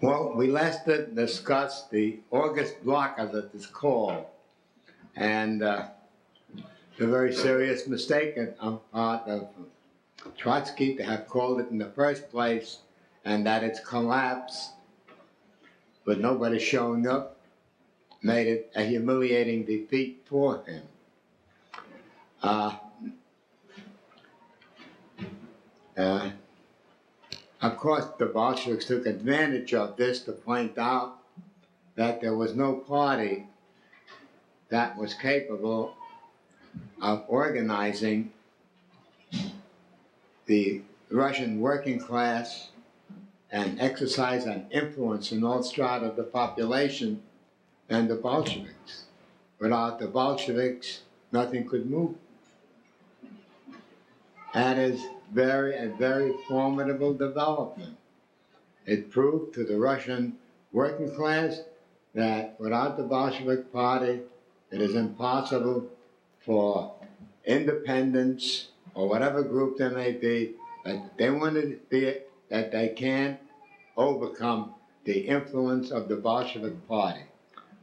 Well, we last discussed the August block, as it is called, and the very serious mistake on part of Trotsky to have called it in the first place, and that its collapse, with nobody showing up, made it a humiliating defeat for him. Of course, the Bolsheviks took advantage of this to point out that there was no party that was capable of organizing the Russian working class and exercise an influence in all strata of the population than the Bolsheviks. Without the Bolsheviks, nothing could move. That is a very formidable development. It proved to the Russian working class that without the Bolshevik Party, it is impossible for independents or whatever group there may be, that they want to be, that they can overcome the influence of the Bolshevik Party.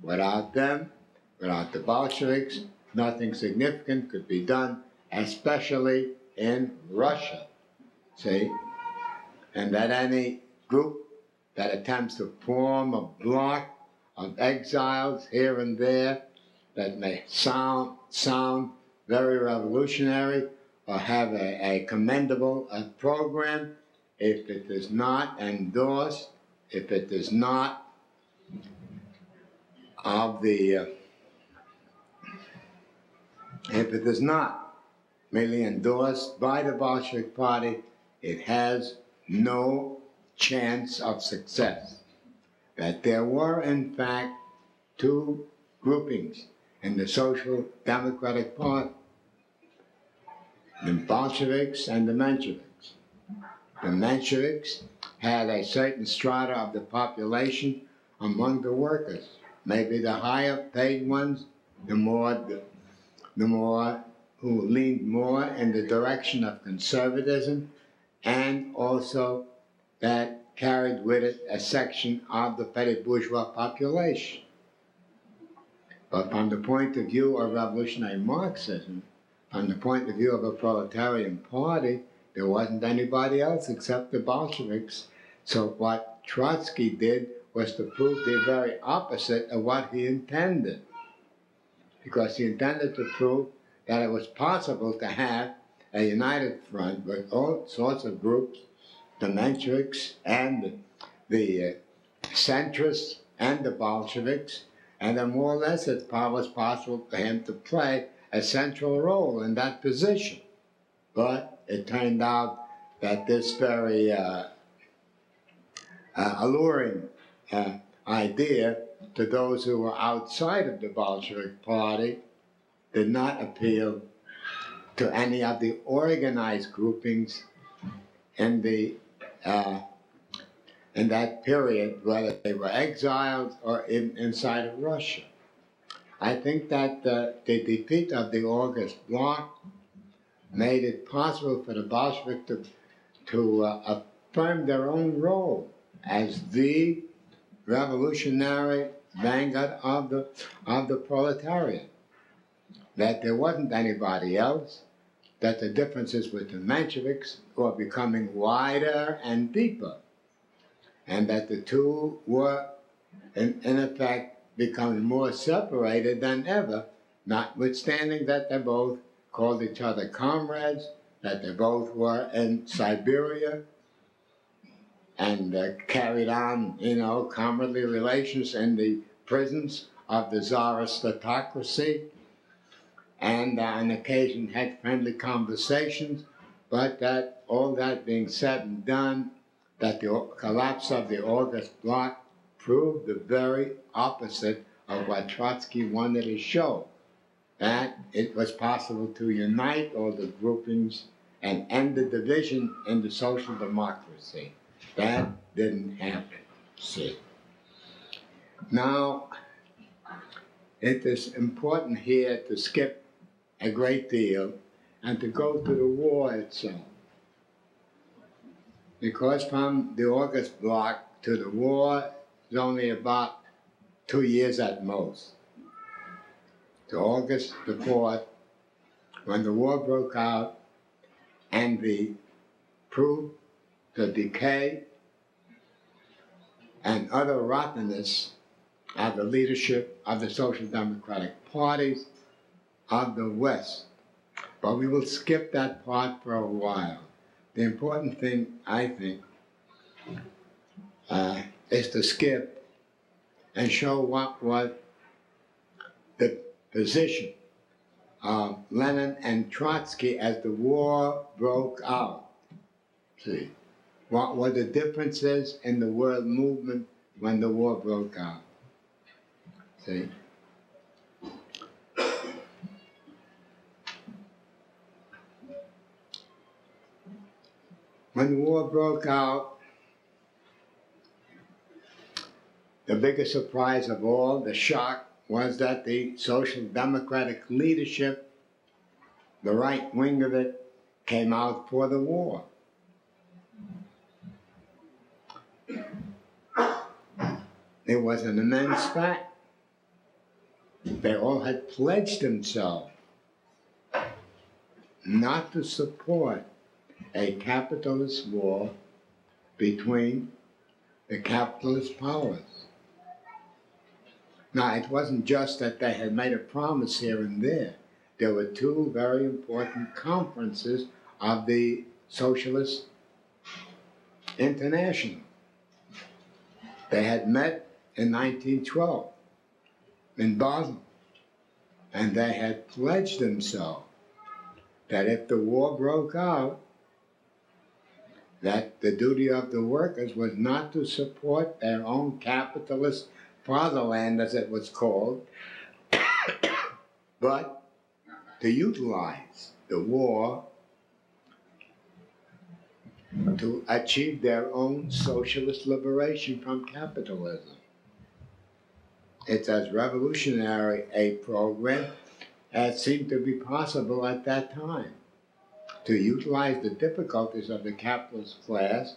Without them, without the Bolsheviks, nothing significant could be done, especially in Russia, see? And that any group that attempts to form a bloc of exiles here and there that may sound very revolutionary or have a commendable program, if it is not endorsed, if it is not if it is not merely endorsed by the Bolshevik Party, it has no chance of success. That there were, in fact, two groupings in the Social Democratic Party, the Bolsheviks and the Mensheviks. The Mensheviks had a certain strata of the population among the workers. Maybe the higher paid ones, the more who leaned more in the direction of conservatism, and also that carried with it a section of the petty bourgeois population. But from the point of view of revolutionary Marxism, from the point of view of a proletarian party, there wasn't anybody else except the Bolsheviks. So what Trotsky did was to prove the very opposite of what he intended. Because he intended to prove that it was possible to have a united front with all sorts of groups, the Mensheviks and the centrists and the Bolsheviks, and then more or less it was possible for him to play a central role in that position. But it turned out that this very alluring idea to those who were outside of the Bolshevik Party did not appeal to any of the organized groupings in that period, whether they were exiled or inside of Russia. I think that the defeat of the August bloc made it possible for the Bolsheviks to affirm their own role as the revolutionary vanguard of the proletariat. That there wasn't anybody else, that the differences with the Mensheviks were becoming wider and deeper, and that the two were, in effect, becoming more separated than ever, notwithstanding that they both called each other comrades, that they both were in Siberia, and carried on, comradely relations in the prisons of the Tsarist autocracy, and on occasion had friendly conversations, but that all that being said and done, that the collapse of the August bloc proved the very opposite of what Trotsky wanted to show, that it was possible to unite all the groupings and end the division in the social democracy. That didn't happen, see. Now, it is important here to skip a great deal and to go to the war itself. Because from the August bloc to the war is only about 2 years at most. To August the 4th, when the war broke out and proved the decay and utter rottenness of the leadership of the Social Democratic parties of the West. But we will skip that part for a while. The important thing, I think, is to skip and show what was the position of Lenin and Trotsky as the war broke out. See, what were the differences in the world movement when the war broke out? See? When the war broke out, the biggest surprise of all, the shock, was that the Social Democratic leadership, the right wing of it, came out for the war. It was an immense fact. They all had pledged themselves not to support a capitalist war between the capitalist powers. Now, it wasn't just that they had made a promise here and there. There were two very important conferences of the Socialist International. They had met in 1912 in Basel, and they had pledged themselves that if the war broke out, that the duty of the workers was not to support their own capitalist fatherland, as it was called, but to utilize the war to achieve their own socialist liberation from capitalism. It's as revolutionary a program as seemed to be possible at that time, to utilize the difficulties of the capitalist class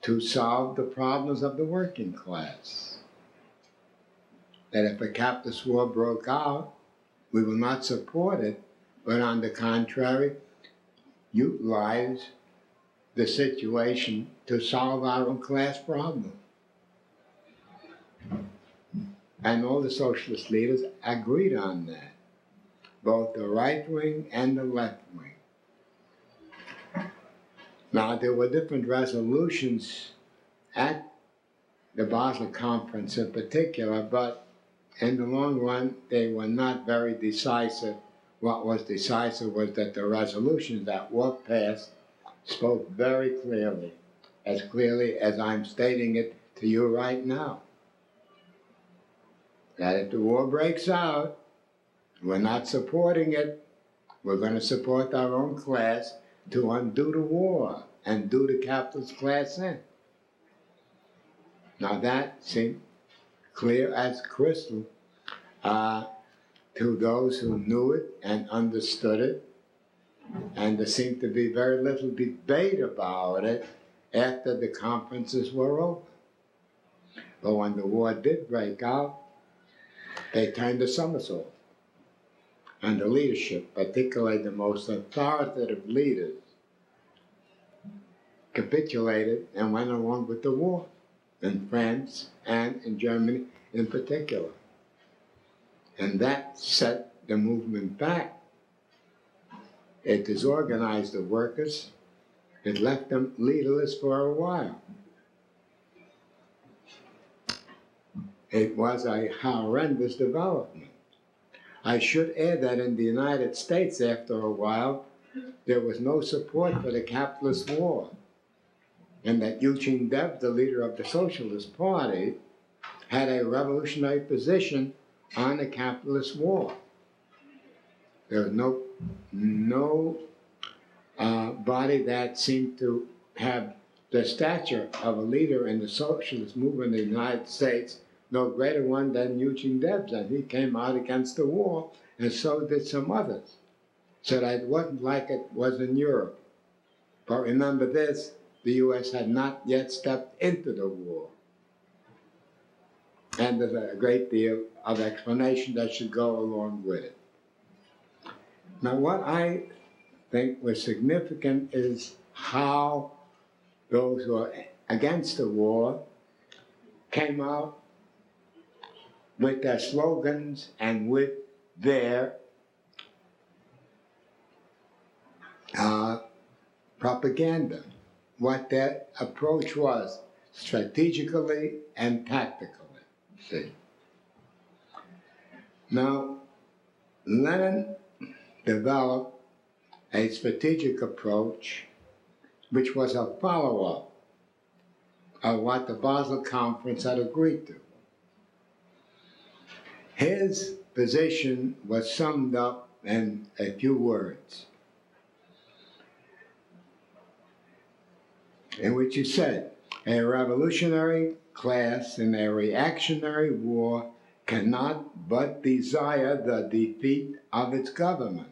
to solve the problems of the working class. That if a capitalist war broke out, we will not support it, but on the contrary, utilize the situation to solve our own class problem. And all the socialist leaders agreed on that, both the right wing and the left wing. Now, there were different resolutions at the Basel Conference in particular, but in the long run, they were not very decisive. What was decisive was that the resolutions that were passed spoke very clearly as I'm stating it to you right now. That if the war breaks out, we're not supporting it. We're going to support our own class to undo the war and do the capitalist class in. Now that seemed clear as crystal to those who knew it and understood it, and there seemed to be very little debate about it after the conferences were over. But when the war did break out, they turned a somersault. And the leadership, particularly the most authoritative leaders, capitulated and went along with the war in France and in Germany in particular. And that set the movement back. It disorganized the workers. It left them leaderless for a while. It was a horrendous development. I should add that in the United States, after a while, there was no support for the capitalist war, and that Eugene Debs, the leader of the Socialist Party, had a revolutionary position on the capitalist war. There was no body that seemed to have the stature of a leader in the socialist movement in the United States, no greater one than Eugene Debs, and he came out against the war, and so did some others. So that it wasn't like it was in Europe. But remember this, the U.S. had not yet stepped into the war. And there's a great deal of explanation that should go along with it. Now, what I think was significant is how those who are against the war came out with their slogans and with their propaganda, what their approach was strategically and tactically. See? Now, Lenin developed a strategic approach which was a follow-up of what the Basel Conference had agreed to. His position was summed up in a few words, in which he said, a revolutionary class in a reactionary war cannot but desire the defeat of its government.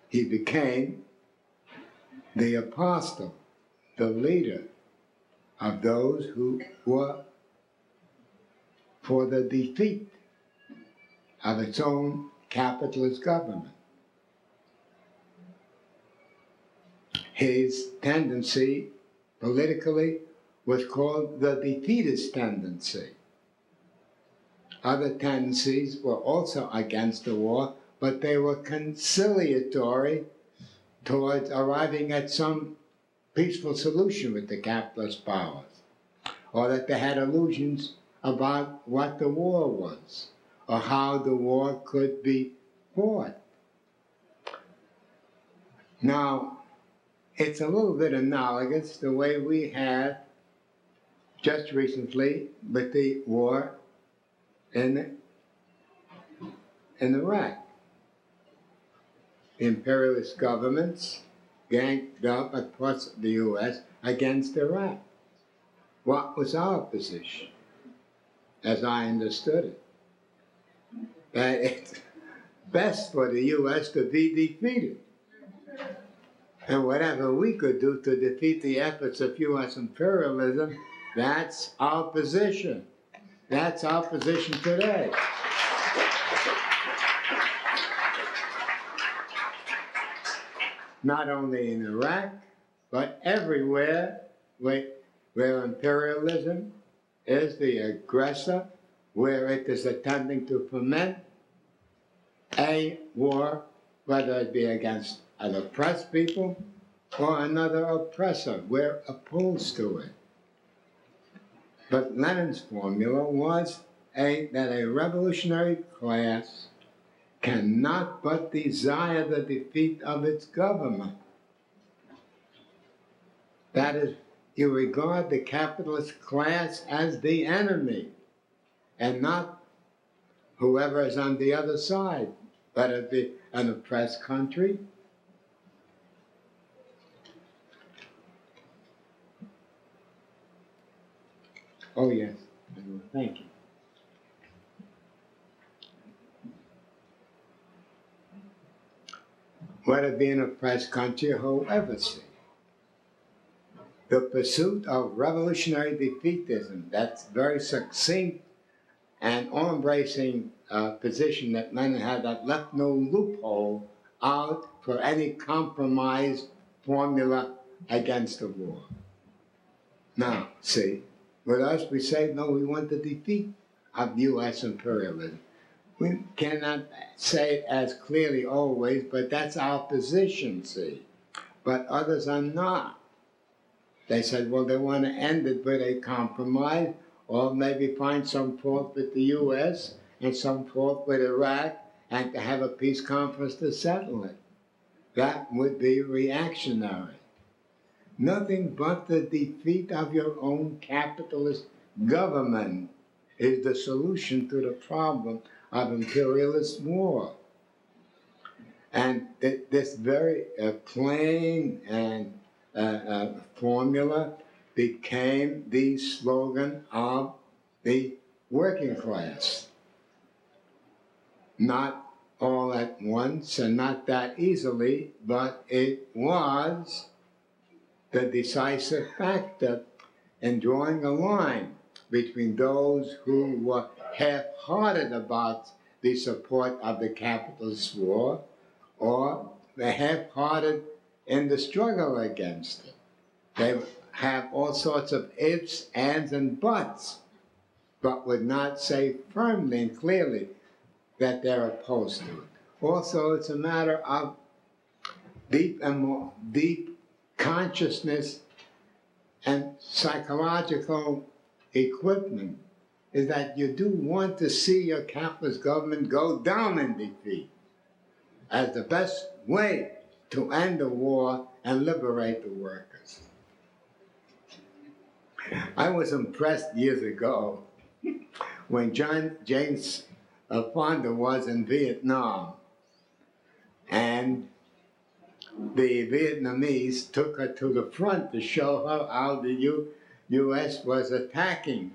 He became the apostle, the leader of those who were for the defeat of its own capitalist government. His tendency politically was called the defeatist tendency. Other tendencies were also against the war, but they were conciliatory towards arriving at some peaceful solution with the capitalist powers, or that they had illusions about what the war was, or how the war could be fought. Now, it's a little bit analogous the way we had just recently with the war in Iraq. The imperialist governments ganged up across the U.S. against Iraq. What was our position, as I understood it? That it's best for the U.S. to be defeated. And whatever we could do to defeat the efforts of U.S. imperialism, that's our position. That's our position today. Not only in Iraq, but everywhere where imperialism is the aggressor, where it is attempting to foment a war, whether it be against an oppressed people or another oppressor. We're opposed to it. But Lenin's formula was that a revolutionary class cannot but desire the defeat of its government. That is, you regard the capitalist class as the enemy, and not whoever is on the other side, whether it be an oppressed country Oh, yes. Thank you. Whether it be in a oppressed country, however, see, the pursuit of revolutionary defeatism, that's very succinct and all-embracing position that Lenin had, that left no loophole out for any compromise formula against the war. Now, see, with us, we say, no, we want the defeat of U.S. imperialism. We cannot say it as clearly always, but that's our position, see. But others are not. They said, well, they want to end it with a compromise, or maybe find some fault with the U.S. and some fault with Iraq, and to have a peace conference to settle it. That would be reactionary. Nothing but the defeat of your own capitalist government is the solution to the problem of imperialist war. And this very plain and formula became the slogan of the working class. Not all at once and not that easily, but it was the decisive factor in drawing a line between those who were half-hearted about the support of the capitalist war, or they're half-hearted in the struggle against it. They have all sorts of ifs, ands, and buts, but would not say firmly and clearly that they're opposed to it. Also, it's a matter of deep consciousness and psychological equipment, is that you do want to see your capitalist government go down in defeat as the best way to end the war and liberate the workers. I was impressed years ago when James Fonda was in Vietnam, and the Vietnamese took her to the front to show her how the U.S. was attacking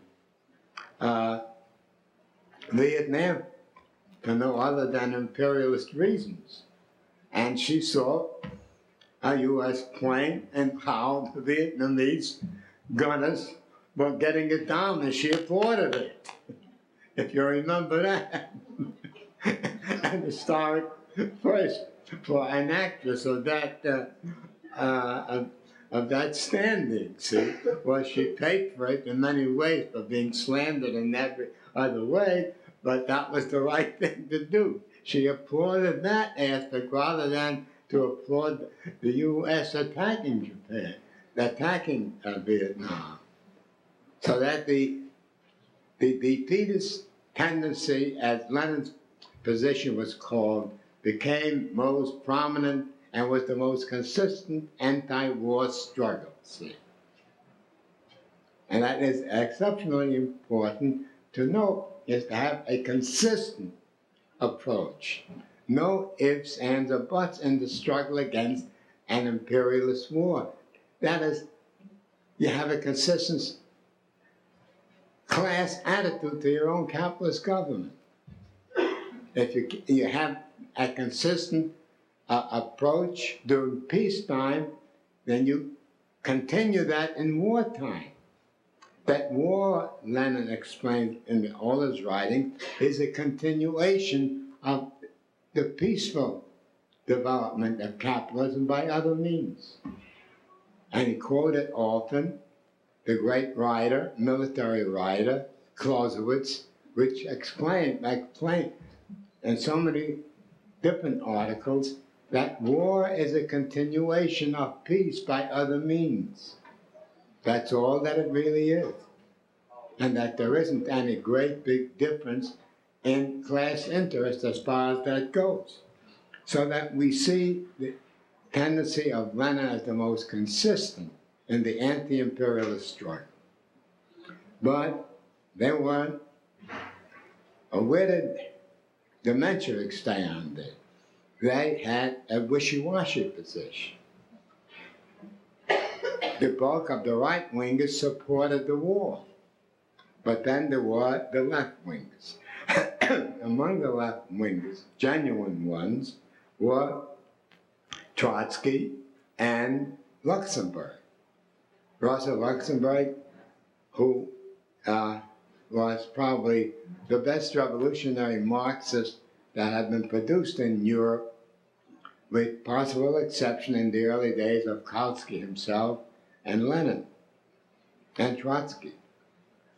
Vietnam for no other than imperialist reasons. And she saw a U.S. plane and how the Vietnamese gunners were getting it down, and she applauded it, if you remember that. An historic first for an actress of that standing, see? Well, she paid for it in many ways for being slandered in every other way, but that was the right thing to do. She applauded that aspect rather than to applaud the U.S. attacking Japan, attacking Vietnam. So that the defeatist tendency, as Lenin's position was called, became most prominent and was the most consistent anti-war struggle, see. And that is exceptionally important to note, is to have a consistent approach. No ifs, ands, or buts in the struggle against an imperialist war. That is, you have a consistent class attitude to your own capitalist government. If you have a consistent approach during peacetime, then you continue that in wartime. That war, Lenin explained in all his writing, is a continuation of the peaceful development of capitalism by other means. And he quoted often the great writer, military writer, Clausewitz, which explained in so many different articles that war is a continuation of peace by other means. That's all that it really is. And that there isn't any great big difference in class interest as far as that goes. So that we see the tendency of Lenin as the most consistent in the anti-imperialist struggle. But there were, where did the Menshevik stand there? They had a wishy-washy position. The bulk of the right-wingers supported the war. But then there were the left-wingers. Among the left-wingers, genuine ones, were Trotsky and Luxemburg. Rosa Luxemburg, who was probably the best revolutionary Marxist that had been produced in Europe, with possible exception in the early days of Kautsky himself and Lenin and Trotsky.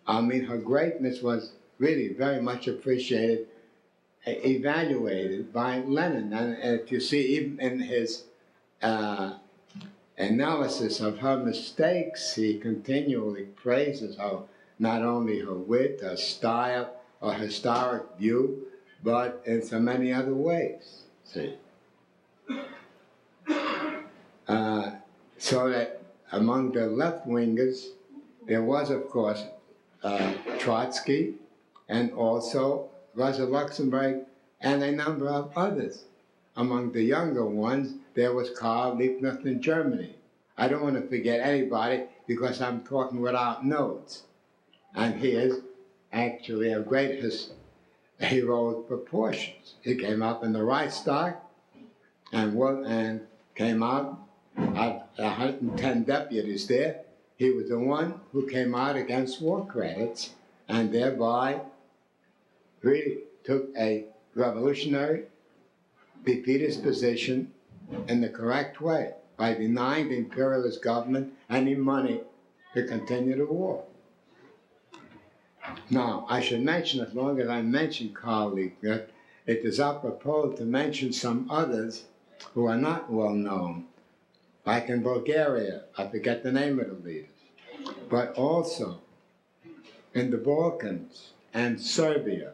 I mean, her greatness was really very much appreciated, evaluated by Lenin. And if you see, even in his analysis of her mistakes, he continually praises her, not only her wit, her style, or historic view, but in so many other ways, see. So that among the left-wingers, there was, of course, Trotsky, and also Rosa Luxemburg, and a number of others. Among the younger ones, there was Karl Liebknecht in Germany. I don't want to forget anybody because I'm talking without notes. And he is actually a great heroic proportions. He came up in the Reichstag and came out of 110 deputies there. he was the one who came out against war credits and thereby really took a revolutionary, defeatist position in the correct way by denying the imperialist government any money to continue the war. Now, I should mention, as long as I mention Karl Liebknecht, it is apropos to mention some others who are not well known, like in Bulgaria, I forget the name of the leaders, but also in the Balkans and Serbia.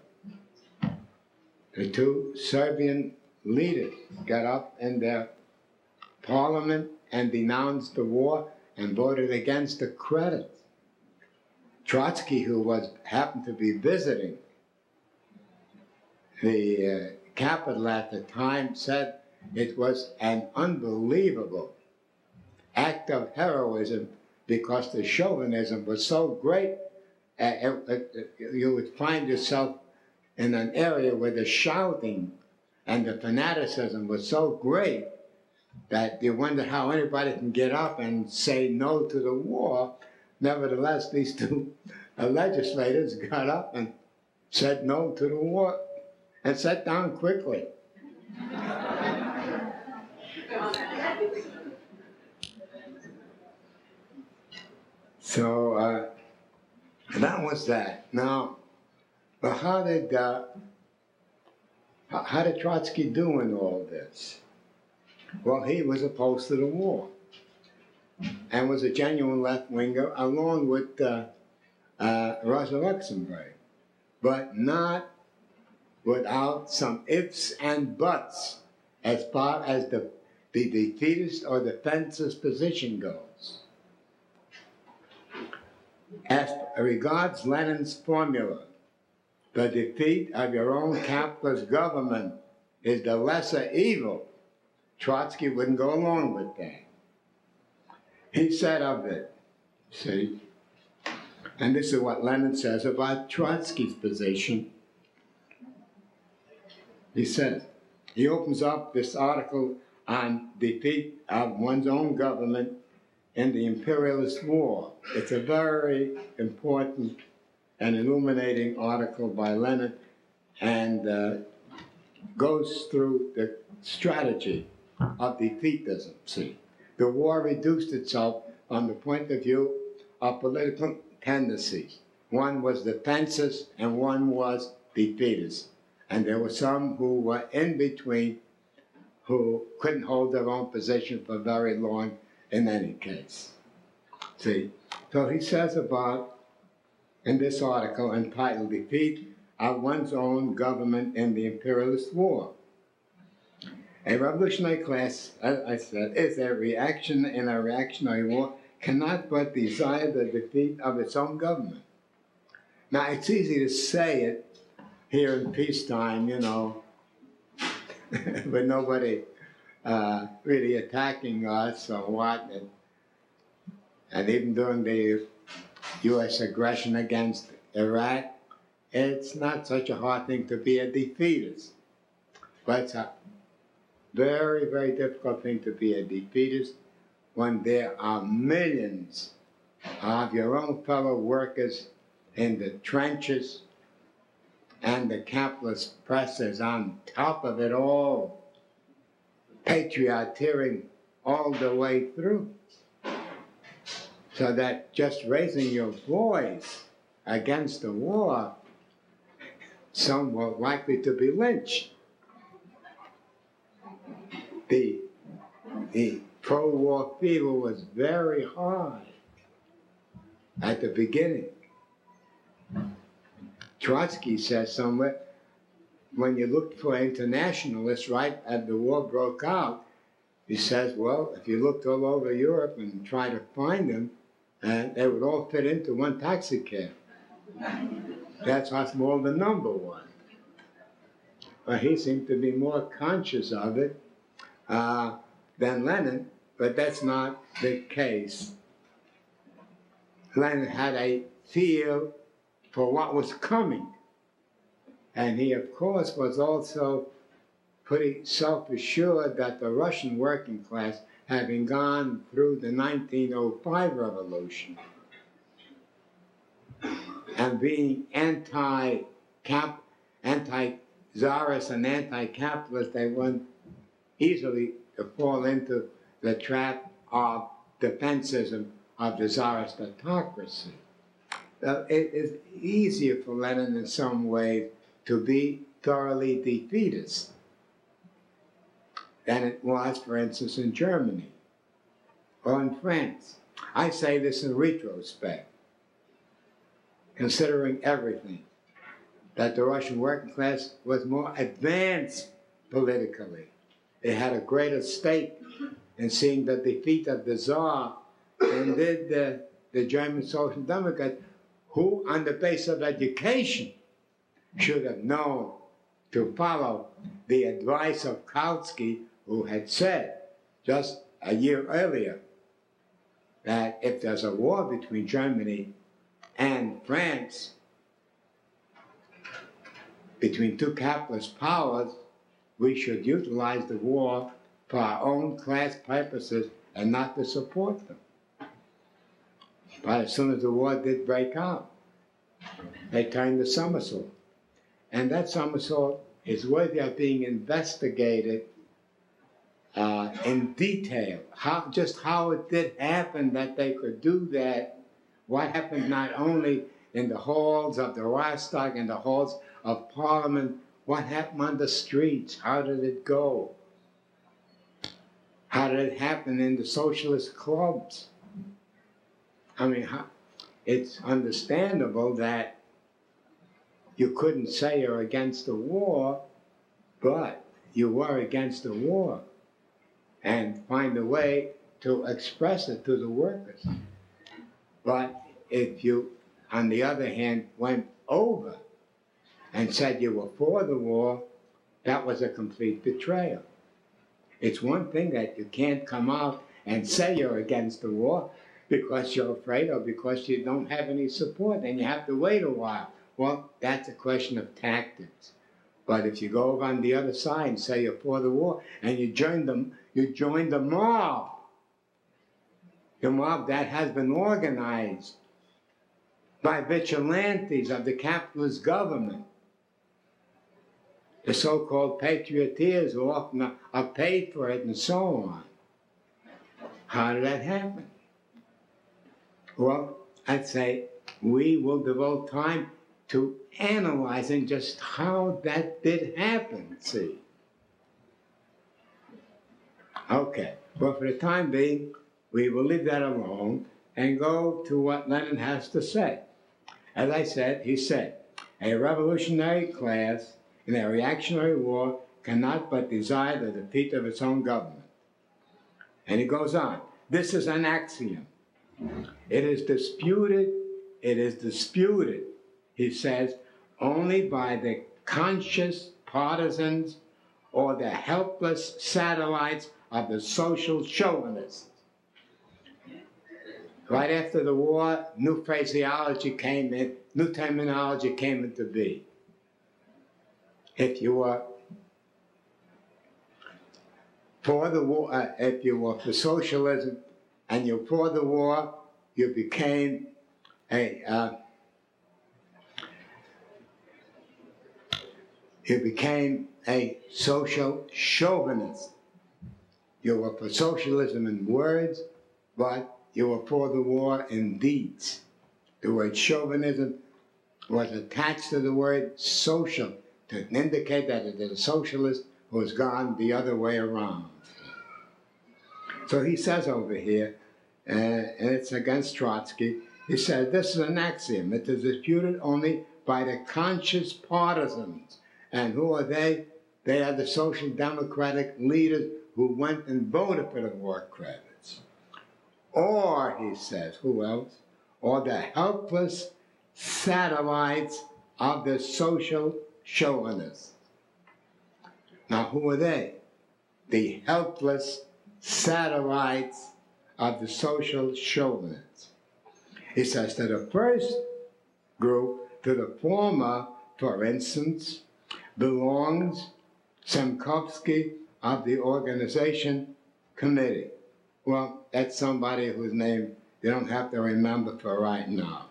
The two Serbian leaders got up in their parliament and denounced the war and voted against the credits. Trotsky, who happened to be visiting the capital at the time, said it was an unbelievable act of heroism because the chauvinism was so great. You would find yourself in an area where the shouting and the fanaticism was so great that you wonder how anybody can get up and say no to the war. Nevertheless, these two legislators got up and said no to the war and sat down quickly. So that was that. Now, but how did Trotsky do in all this? Well, he was opposed to the war and was a genuine left-winger along with Rosa Luxemburg, but not without some ifs and buts as far as the defeatist or defensist position goes. As regards Lenin's formula, the defeat of your own capitalist government is the lesser evil, Trotsky wouldn't go along with that. He said of it, see, and this is what Lenin says about Trotsky's position. He says, he opens up this article on defeat of one's own government in the imperialist war. It's a very important and illuminating article by Lenin and goes through the strategy of defeatism. See, the war reduced itself from the point of view of political tendencies. One was defensive and one was defeatist. And there were some who were in between who couldn't hold their own position for very long in any case. See, so he says about, in this article entitled Defeat of One's Own Government in the Imperialist War. A revolutionary class, as I said, is a reaction in a reactionary war, cannot but desire the defeat of its own government. Now, it's easy to say it here in peacetime, you know, with nobody really attacking us or what, and even during the U.S. aggression against Iraq, it's not such a hard thing to be a defeatist. But it's a very, very difficult thing to be a defeatist when there are millions of your own fellow workers in the trenches and the capitalist press is on top of it all, patrioteering all the way through. So that just raising your voice against the war, some were likely to be lynched. The pro-war fever was very high at the beginning. Trotsky says somewhere, when you looked for internationalists right as the war broke out, he says, well, if you looked all over Europe and tried to find them, they would all fit into one taxi cab. That's how small the number was. But he seemed to be more conscious of it than Lenin, but that's not the case. Lenin had a feel for what was coming. And he, of course, was also pretty self-assured that the Russian working class having gone through the 1905 revolution and being anti-czarist and anti-capitalist, they wouldn't easily fall into the trap of defensism of the czarist autocracy. It is easier for Lenin in some ways to be thoroughly defeatist than it was, for instance, in Germany or in France. I say this in retrospect, considering everything, that the Russian working class was more advanced politically. It had a greater stake in seeing the defeat of the Tsar than did the German Social Democrats, who, on the basis of education, should have known to follow the advice of Kautsky, who had said just a year earlier that if there's a war between Germany and France, between two capitalist powers, we should utilize the war for our own class purposes and not to support them. But as soon as the war did break out, they turned the somersault. And that somersault is worthy of being investigated in detail. Just how it did happen that they could do that. What happened not only in the halls of the Reichstag and the halls of Parliament, what happened on the streets? How did it go? How did it happen in the socialist clubs? I mean, it's understandable that you couldn't say you're against the war, but you were against the war, and find a way to express it to the workers. But if you, on the other hand, went over and said you were for the war, that was a complete betrayal. It's one thing that you can't come out and say you're against the war because you're afraid or because you don't have any support and you have to wait a while. Well, that's a question of tactics. But if you go over on the other side and say you're for the war and you join the mob that has been organized by vigilantes of the capitalist government, the so-called patrioteers who often are paid for it and so on. How did that happen? Well, I'd say we will devote time to analyzing just how that did happen, see. Okay, well, for the time being, we will leave that alone and go to what Lenin has to say. As I said, he said, a revolutionary class in a reactionary war cannot but desire the defeat of its own government. And he goes on, this is an axiom. It is disputed, he says, only by the conscious partisans or the helpless satellites of the social chauvinists. Right after the war, new phraseology came in, new terminology came into being. If you were for the war, if you were for socialism and you're for the war, you became a social chauvinist. You were for socialism in words, but you were for the war in deeds. The word chauvinism was attached to the word social to indicate that it is a socialist who has gone the other way around. So he says over here, and it's against Trotsky, he said, this is an axiom. It is disputed only by the conscious partisans. And who are they? They are the social democratic leaders who went and voted for the war credits. Or, he says, who else? Or the helpless satellites of the social chauvinists. Now, who are they? The helpless satellites of the social chauvinists. He says to the first group, to the former, for instance, belongs Semkovsky of the Organization Committee. Well, that's somebody whose name you don't have to remember for right now.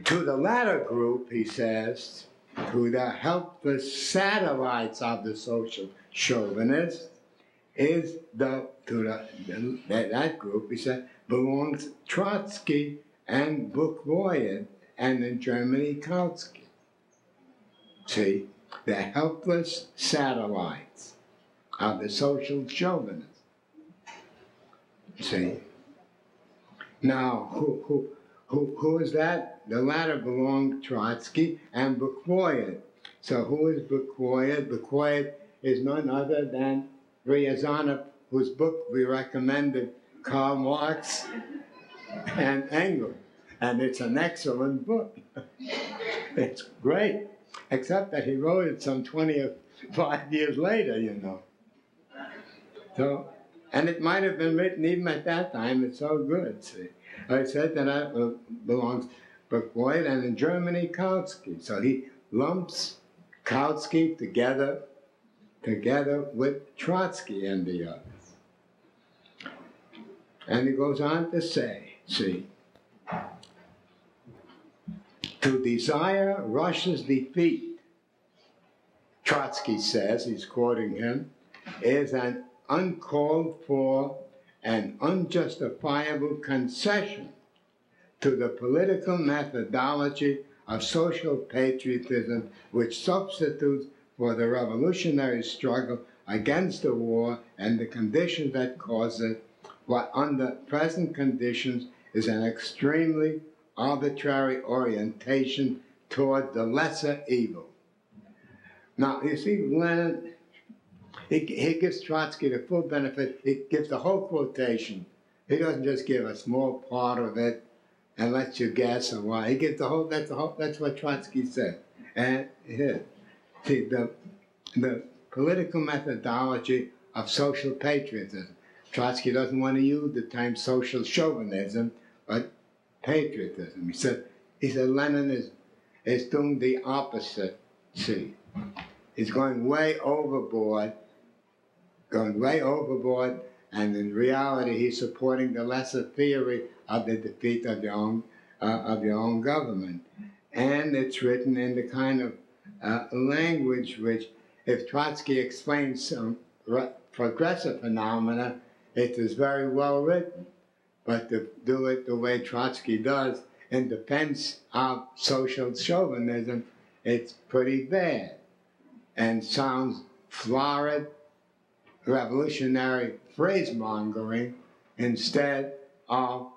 To the latter group, he says, to the helpless satellites of the social chauvinists, that group, he said, belongs Trotsky and Buchwald, and in Germany, Kautsky. See, the helpless satellites of the social chauvinists. See, now who is that? The latter belonged Trotsky and Buchwald. So who is Buchwald? Buchwald is none other than Ryazanov, whose book we recommended, Karl Marx and Engels. And it's an excellent book. It's great, except that he wrote it some 25 years later, you know. So, and it might have been written even at that time, it's so good, see. I said that belongs Buchwald, and in Germany, Kautsky. So he lumps Kautsky together with Trotsky and the others. And he goes on to say, see, to desire Russia's defeat, Trotsky says, he's quoting him, is an uncalled for and unjustifiable concession to the political methodology of social patriotism, which substitutes for the revolutionary struggle against the war and the conditions that cause it, what under present conditions is an extremely arbitrary orientation toward the lesser evil. Now, you see, Lenin, he gives Trotsky the full benefit. He gives the whole quotation. He doesn't just give a small part of it and lets you guess or why. He gives the whole. That's what Trotsky said. And here, see, the political methodology of social patriotism. Trotsky doesn't want to use the term social chauvinism, but patriotism. He said Lenin is doing the opposite. See, he's going way overboard, and in reality, he's supporting the lesser theory of the defeat of your own government. And it's written in the kind of language which, if Trotsky explains some progressive phenomena, it is very well written. But to do it the way Trotsky does in defense of social chauvinism, it's pretty bad and sounds florid, revolutionary phrasemongering instead of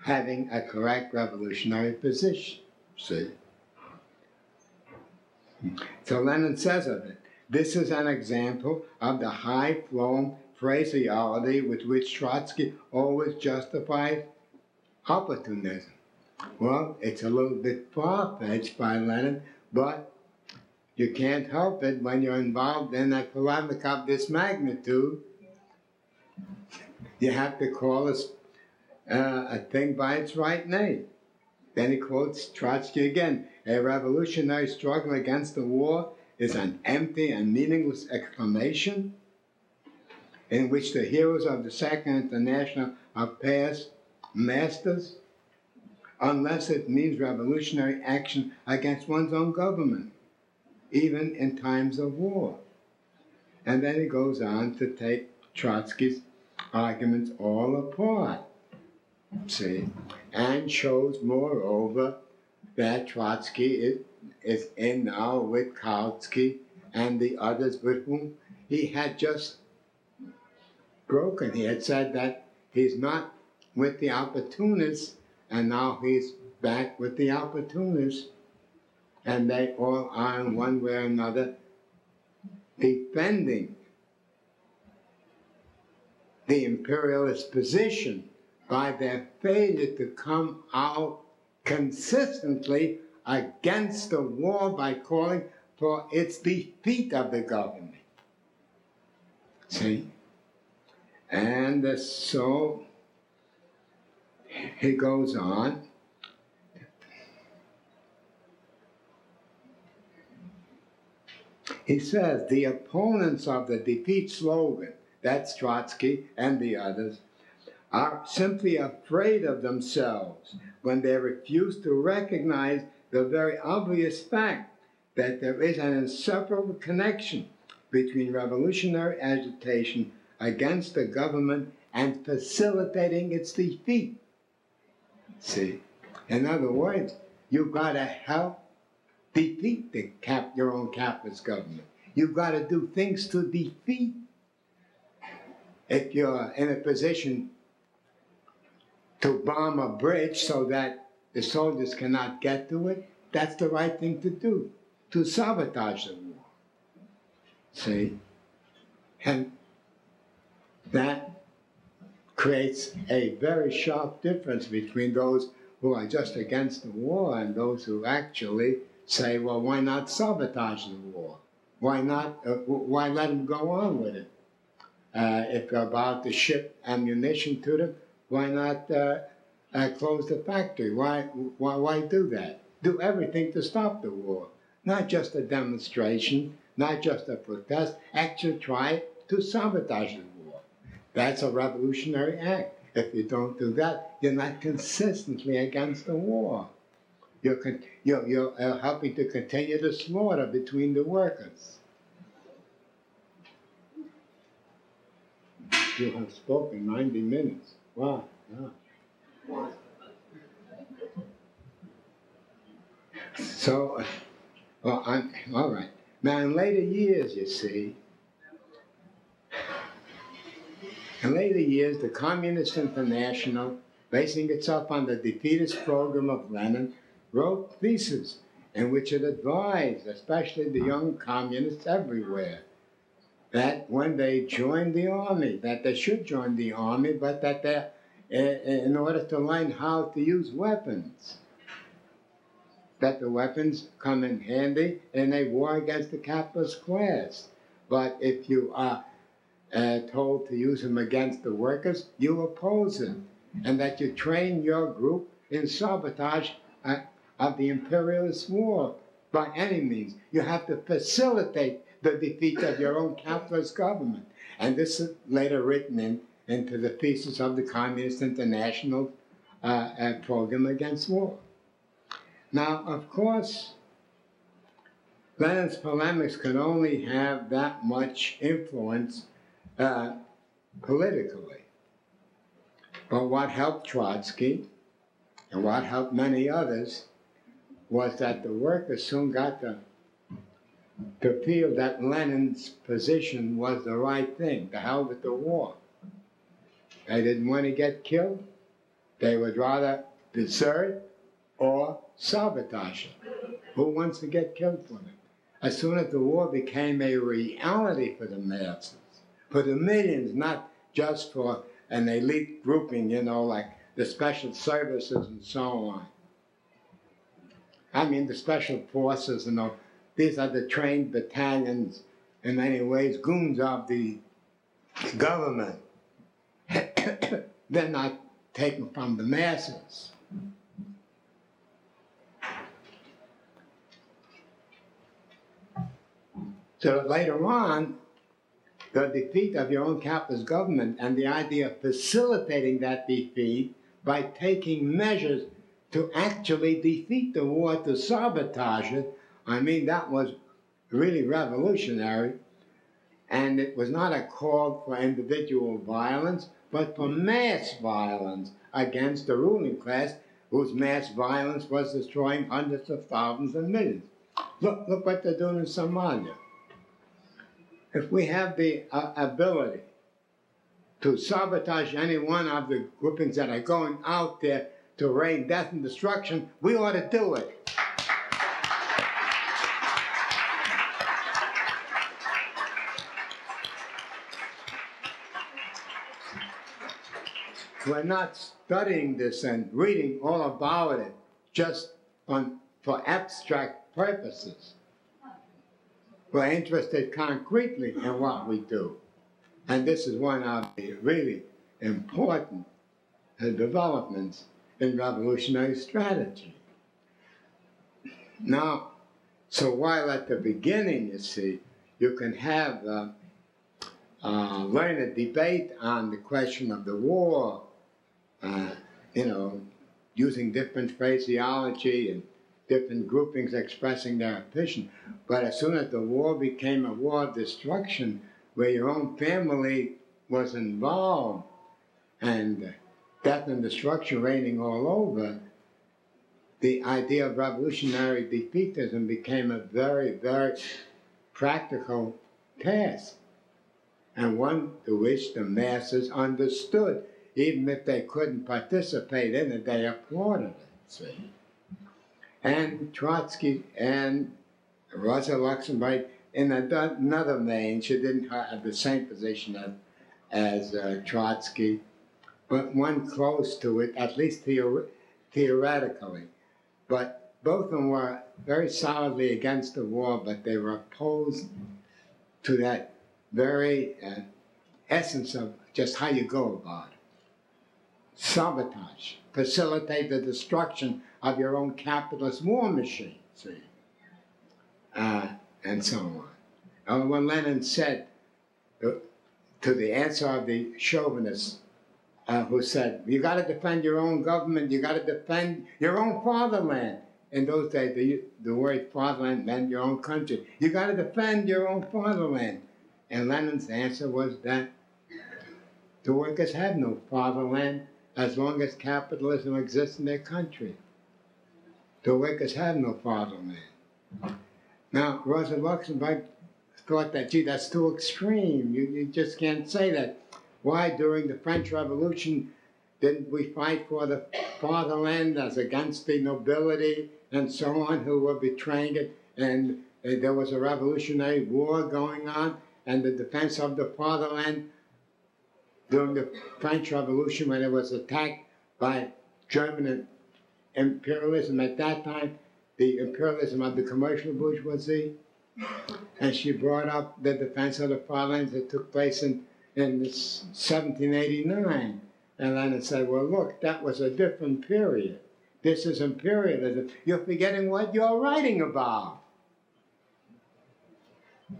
having a correct revolutionary position. See? So Lenin says of it, this is an example of the high-flown phraseology with which Trotsky always justifies opportunism. Well, it's a little bit far-fetched by Lenin, but you can't help it when you're involved in a polemic of this magnitude. You have to call a thing by its right name. Then he quotes Trotsky again. A revolutionary struggle against the war is an empty and meaningless exclamation in which the heroes of the Second International are past masters, unless it means revolutionary action against one's own government, even in times of war. And then he goes on to take Trotsky's arguments all apart, see, and shows, moreover, that Trotsky is in now with Kautsky and the others with whom he had just broken. He had said that he's not with the opportunists, and now he's back with the opportunists, and they all are in one way or another defending the imperialist position by their failure to come out consistently against the war by calling for its defeat of the government. See? And so he goes on. He says, the opponents of the defeat slogan, that's Trotsky and the others, are simply afraid of themselves when they refuse to recognize the very obvious fact that there is an inseparable connection between revolutionary agitation against the government and facilitating its defeat. See? In other words, you've got to help defeat your own capitalist government. You've got to do things to defeat. If you're in a position to bomb a bridge so that the soldiers cannot get to it, that's the right thing to do, to sabotage the war. See? And that creates a very sharp difference between those who are just against the war and those who actually say, well, why not sabotage the war? Why not? Why let them go on with it? If they're about to ship ammunition to them, why not close the factory? Why do that? Do everything to stop the war. Not just a demonstration, not just a protest, actually try to sabotage the war. That's a revolutionary act. If you don't do that, you're not consistently against the war. You're helping to continue the slaughter between the workers. You have spoken 90 minutes. Wow. Yeah. So, well, all right. Now, in later years, you see, the Communist International, basing itself on the defeatist program of Lenin, wrote theses in which it advised, especially the young communists everywhere, that when they joined the army, that they should join the army, but that they, in order to learn how to use weapons, that the weapons come in handy in a war against the capitalist class. But if you are told to use them against the workers, you oppose it. And that you train your group in sabotage of the imperialist war by any means. You have to facilitate the defeat of your own capitalist government. And this is later written into the thesis of the Communist International program against war. Now, of course, Lenin's polemics could only have that much influence politically. But what helped Trotsky, and what helped many others, was that the workers soon got to feel that Lenin's position was the right thing, to hell with the war. They didn't want to get killed. They would rather desert or sabotage it. Who wants to get killed for it? As soon as the war became a reality for the masses, for the millions, not just for an elite grouping, you know, like the special services and so on. I mean, the special forces, you know, these are the trained battalions, in many ways, goons of the government. They're not taken from the masses. So later on, the defeat of your own capitalist government and the idea of facilitating that defeat by taking measures to actually defeat the war, to sabotage it, I mean, that was really revolutionary. And it was not a call for individual violence, but for mass violence against the ruling class, whose mass violence was destroying hundreds of thousands and millions. Look what they're doing in Somalia. If we have the ability to sabotage any one of the groupings that are going out there to rain death and destruction, we ought to do it. We're not studying this and reading all about it just for abstract purposes. We're interested concretely in what we do. And this is one of the really important developments in revolutionary strategy. Now, so while at the beginning, you see, you can have learned debate on the question of the war, you know, using different phraseology and different groupings expressing their opinion. But as soon as the war became a war of destruction, where your own family was involved, and death and destruction reigning all over, the idea of revolutionary defeatism became a very, very practical task, and one to which the masses understood. Even if they couldn't participate in it, they applauded it, see. And Trotsky and Rosa Luxemburg, in another vein, she didn't have the same position as Trotsky, but one close to it, at least theoretically. But both of them were very solidly against the war, but they were opposed to that very essence of just how you go about it. Sabotage, facilitate the destruction of your own capitalist war machine, see, and so on. When Lenin said to the answer of the chauvinists, who said, you got to defend your own government, you got to defend your own fatherland. In those days, the word fatherland meant your own country. You got to defend your own fatherland. And Lenin's answer was that the workers have no fatherland as long as capitalism exists in their country. The workers have no fatherland. Now, Rosa Luxemburg thought that, gee, that's too extreme. You just can't say that. Why, during the French Revolution, didn't we fight for the fatherland as against the nobility and so on who were betraying it? And there was a revolutionary war going on, and the defense of the fatherland during the French Revolution, when it was attacked by German imperialism at that time, the imperialism of the commercial bourgeoisie. And she brought up the defense of the fatherland that took place in 1789. And Lenin said, well, look, that was a different period. This is imperialism. You're forgetting what you're writing about.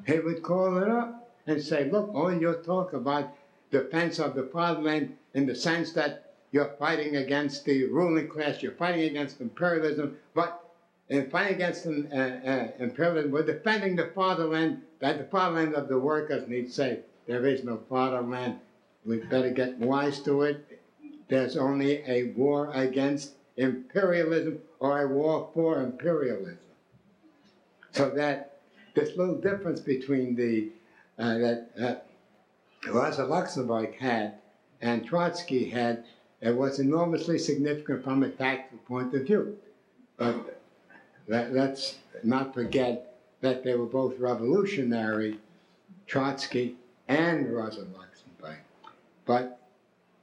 He would call it up and say, look, all your talk about defense of the fatherland in the sense that you're fighting against the ruling class, you're fighting against imperialism, but in fighting against imperialism, we're defending the fatherland, that the fatherland of the workers needs say, there is no fatherland. We'd better get wise to it. There's only a war against imperialism or a war for imperialism. So that this little difference between the that Rosa Luxemburg had and Trotsky had, it was enormously significant from a tactical point of view. But let's not forget that they were both revolutionary, Trotsky and Rosa Luxemburg. But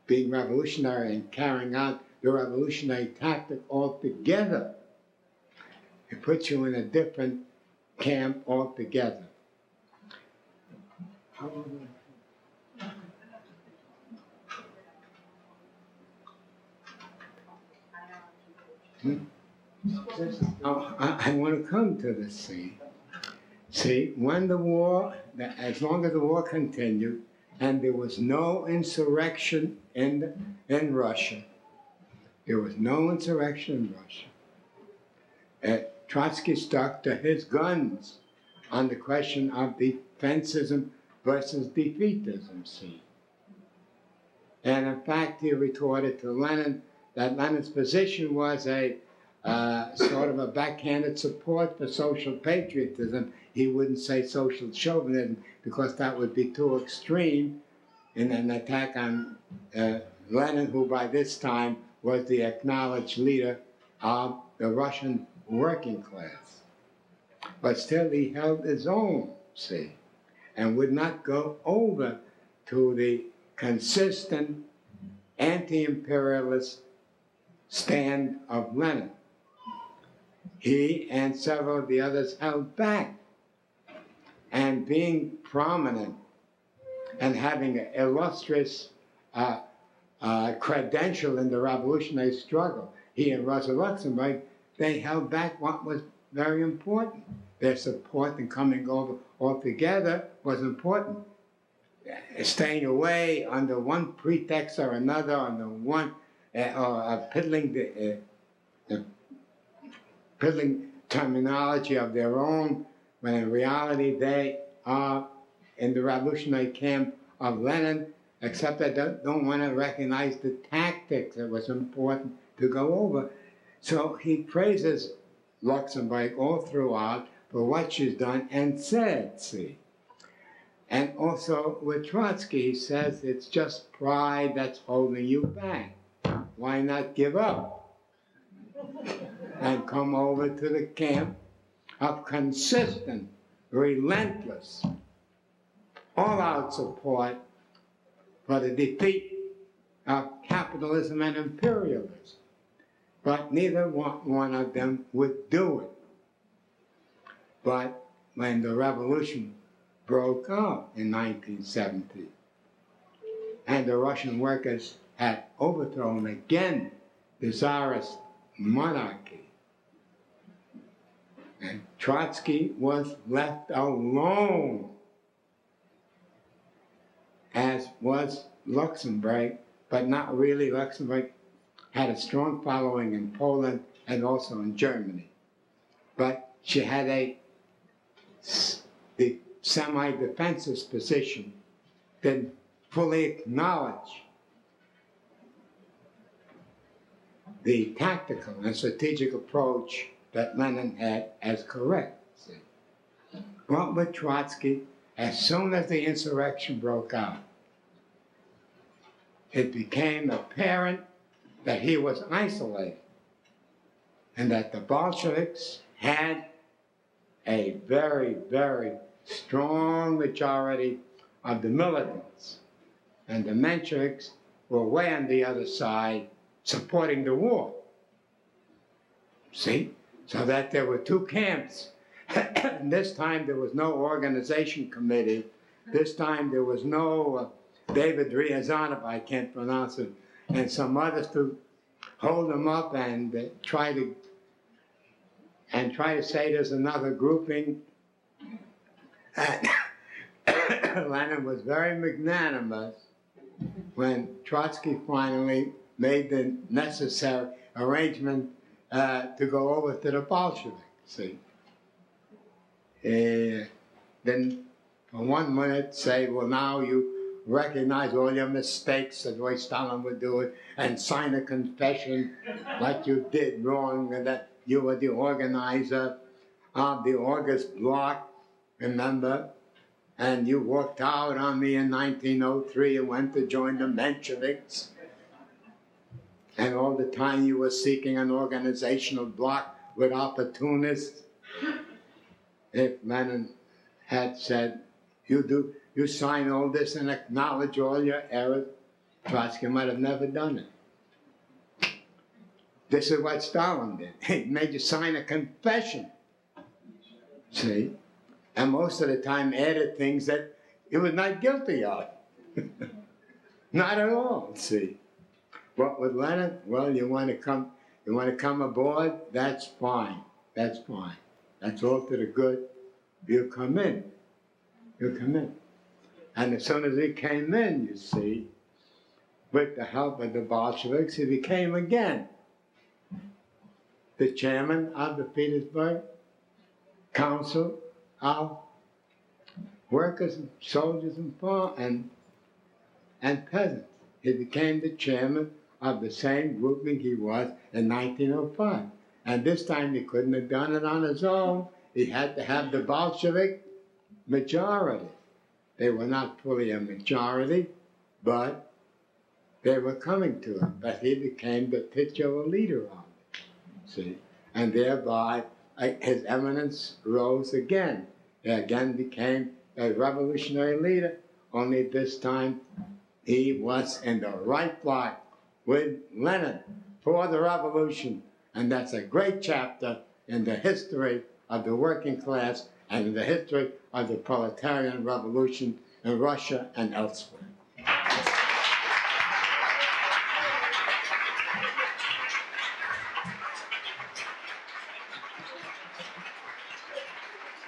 being revolutionary and carrying out the revolutionary tactic altogether, it puts you in a different camp altogether. Now, I want to come to this scene. See, when the war, as long as the war continued, and there was no insurrection in Russia, there was no insurrection in Russia. Trotsky stuck to his guns on the question of defensism versus defeatism, see. And in fact, he retorted to Lenin that Lenin's position was a sort of a backhanded support for social patriotism. He wouldn't say social chauvinism because that would be too extreme in an attack on Lenin, who by this time was the acknowledged leader of the Russian working class. But still he held his own, see, and would not go over to the consistent anti-imperialist stand of Lenin. He and several of the others held back. And being prominent and having an illustrious credential in the revolutionary struggle, he and Rosa Luxemburg, they held back what was very important. Their support in coming over altogether was important. staying away under one pretext or another, under one, or piddling terminology of their own, when in reality they are in the revolutionary camp of Lenin, except they don't want to recognize the tactics that was important to go over. So he praises Luxemburg all throughout for what she's done and said, see. And also with Trotsky, he says it's just pride that's holding you back. Why not give up and come over to the camp of consistent, relentless, all-out support for the defeat of capitalism and imperialism? But neither one of them would do it. But when the revolution broke out in 1917, and the Russian workers had overthrown again the Tsarist monarchy, and Trotsky was left alone, as was Luxemburg, but not really. Luxemburg had a strong following in Poland and also in Germany. But she had the semi-defensive position, didn't fully acknowledge the tactical and strategic approach that Lenin had as correct. See? Well, with Trotsky, as soon as the insurrection broke out, it became apparent that he was isolated and that the Bolsheviks had a very, very strong majority of the militants, and the Mensheviks were way on the other side supporting the war. See? So that there were two camps. And this time there was no organization committee. This time there was no David Ryazanov, I can't pronounce it, and some others to hold them up and try to say there's another grouping. Lenin was very magnanimous when Trotsky finally made the necessary arrangement to go over to the Bolsheviks. See, then for 1 minute say, well, now you recognize all your mistakes, the way Stalin would do it, and sign a confession like you did wrong, and that you were the organizer of the August Bloc, remember? And you walked out on me in 1903 and went to join the Mensheviks. And all the time you were seeking an organizational bloc with opportunists. If Lenin had said, you sign all this and acknowledge all your errors, Trotsky might have never done it. This is what Stalin did. He made you sign a confession. See? And most of the time added things that he was not guilty of. Not at all, see? But with Lenin, well, you want to come aboard, that's fine. That's fine. That's all to the good. You come in. You come in. And as soon as he came in, you see, with the help of the Bolsheviks, he became again the chairman of the Petersburg Council of Workers, and Soldiers, and Peasants. He became the chairman of the same grouping he was in 1905. And this time he couldn't have done it on his own. He had to have the Bolshevik majority. They were not fully a majority, but they were coming to him. But he became the titular leader of it, see? And thereby, his eminence rose again. He again became a revolutionary leader, only this time he was in the right bloc with Lenin for the revolution. And that's a great chapter in the history of the working class and in the history of the proletarian revolution in Russia and elsewhere.